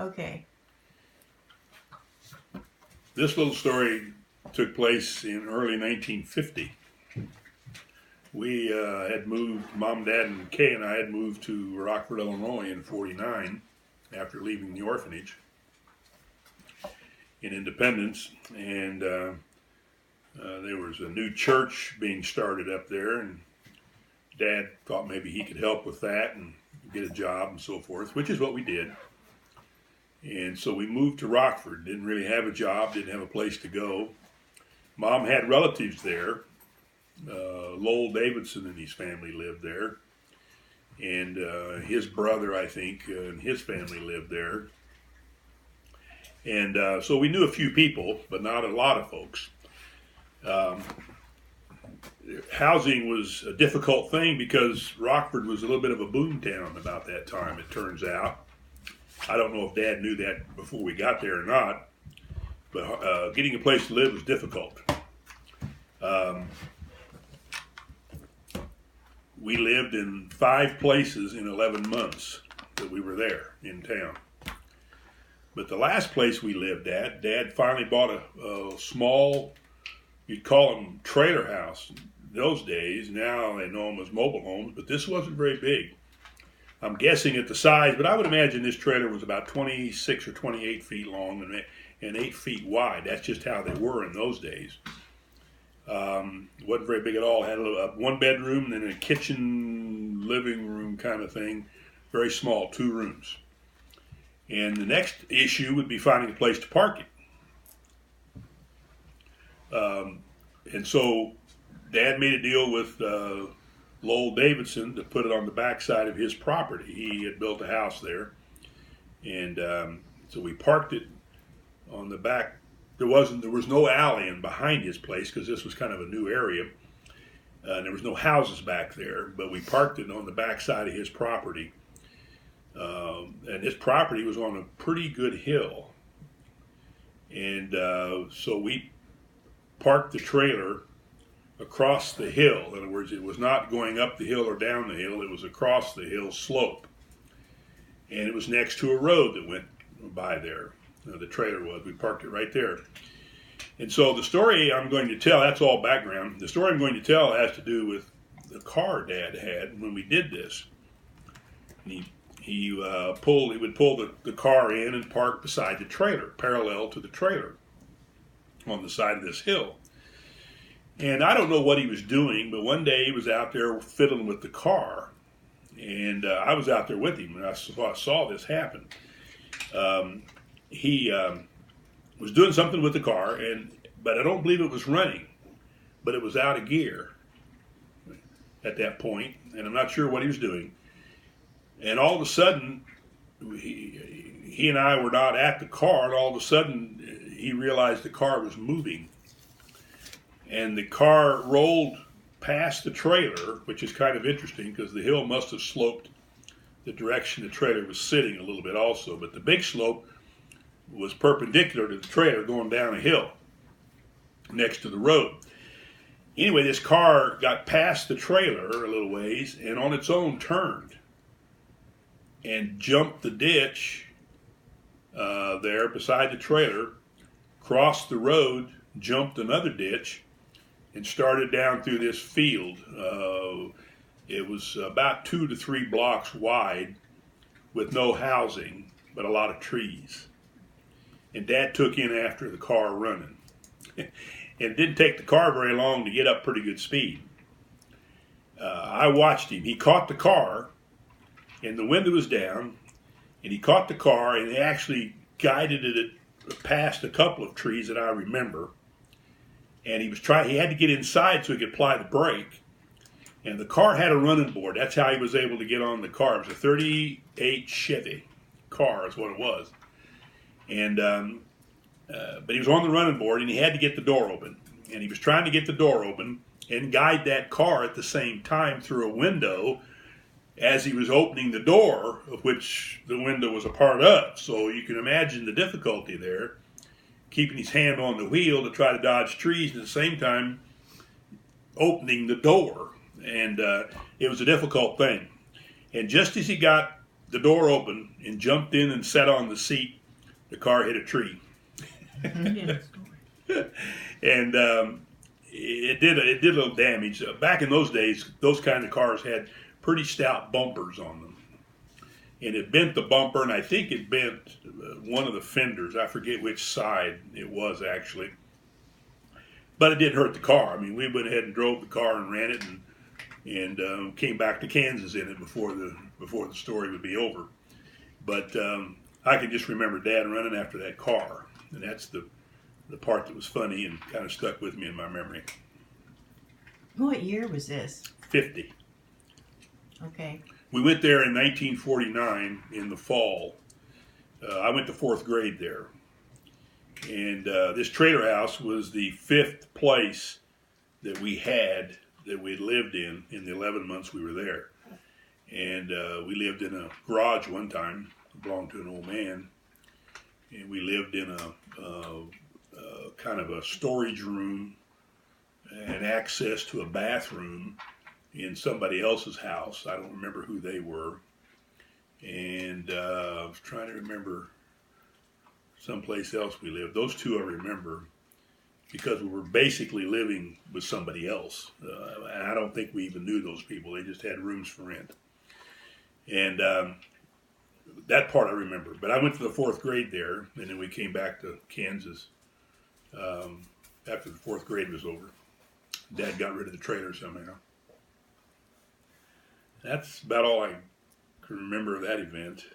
Okay. This little story took place in early 1950. We had moved, Mom, Dad, and Kay and I had moved to Rockford, Illinois in '49 after leaving the orphanage in Independence. And there was a new church being started up there, and Dad thought maybe he could help with that and get a job and so forth, which is what we did. And so we moved to Rockford. Didn't really have a job, didn't have a place to go. Mom had relatives there. Lowell Davidson and his family lived there. And his brother, I think, and his family lived there. And so we knew a few people, but not a lot of folks. Housing was a difficult thing because Rockford was a little bit of a boom town about that time, it turns out. I don't know if Dad knew that before we got there or not, but getting a place to live was difficult. We lived in 5 places in 11 months that we were there in town. But the last place we lived at, Dad finally bought a small, you'd call them trailer house those days. Now they know them as mobile homes, but this wasn't very big. I'm guessing at the size, but I would imagine this trailer was about 26 or 28 feet long and 8 feet wide. That's just how they were in those days. It wasn't very big at all. It had a 1 bedroom and then a kitchen, living room kind of thing. Very small, 2 rooms. And the next issue would be finding a place to park it. And so Dad made a deal with Lowell Davidson to put it on the backside of his property. He had built a house there. And so we parked it on the back. There was no alley in behind his place because this was kind of a new area. And there was no houses back there, but we parked it on the backside of his property. And his property was on a pretty good hill. And so we parked the trailer across the hill. In other words, it was not going up the hill or down the hill, it was across the hill slope. And it was next to a road that went by there. The trailer was. We parked it right there. And so the story I'm going to tell, that's all background. The story I'm going to tell has to do with the car Dad had when we did this. And he would pull the car in and park beside the trailer, parallel to the trailer on the side of this hill. And I don't know what he was doing, but one day he was out there fiddling with the car. And I was out there with him, and I saw this happen. He was doing something with the car, but I don't believe it was running, but it was out of gear at that point, and I'm not sure what he was doing. And all of a sudden, he and I were not at the car, and all of a sudden he realized the car was moving. And the car rolled past the trailer, which is kind of interesting because the hill must have sloped the direction the trailer was sitting a little bit also, but the big slope was perpendicular to the trailer going down a hill next to the road. Anyway, this car got past the trailer a little ways and on its own turned and jumped the ditch there beside the trailer, crossed the road, jumped another ditch, and started down through this field. It was about 2 to 3 blocks wide with no housing, but a lot of trees. And Dad took in after the car running. And it didn't take the car very long to get up pretty good speed. I watched him. He caught the car, and the window was down, and he caught the car, and he actually guided it past a couple of trees that I remember. And he had to get inside so he could apply the brake. And the car had a running board. That's how he was able to get on the car. It was a 38 Chevy car is what it was. And but he was on the running board, and he had to get the door open. And he was trying to get the door open and guide that car at the same time through a window as he was opening the door, of which the window was a part of. So you can imagine the difficulty there, keeping his hand on the wheel to try to dodge trees at the same time opening the door. And it was a difficult thing. And just as he got the door opened and jumped in and sat on the seat. The car hit a tree. And it did a little damage. Back in those days, those kind of cars had pretty stout bumpers on them. And it bent the bumper, and I think it bent one of the fenders. I forget which side it was, actually. But it didn't hurt the car. I mean, we went ahead and drove the car and ran it, and came back to Kansas in it before the story would be over. But I can just remember Dad running after that car, and that's the part that was funny and kind of stuck with me in my memory. What year was this? 50. Okay. We went there in 1949 in the fall. I went to fourth grade there. And this trailer house was the fifth place that we had that we'd lived in the 11 months we were there. And we lived in a garage one time. It belonged to an old man. And we lived in a kind of a storage room and access to a bathroom in somebody else's house. I don't remember who they were. And I was trying to remember someplace else we lived. Those two I remember because we were basically living with somebody else. And I don't think we even knew those people. They just had rooms for rent. And that part I remember. But I went to the fourth grade there, and then we came back to Kansas after the fourth grade was over. Dad got rid of the trailer somehow. That's about all I can remember of that event.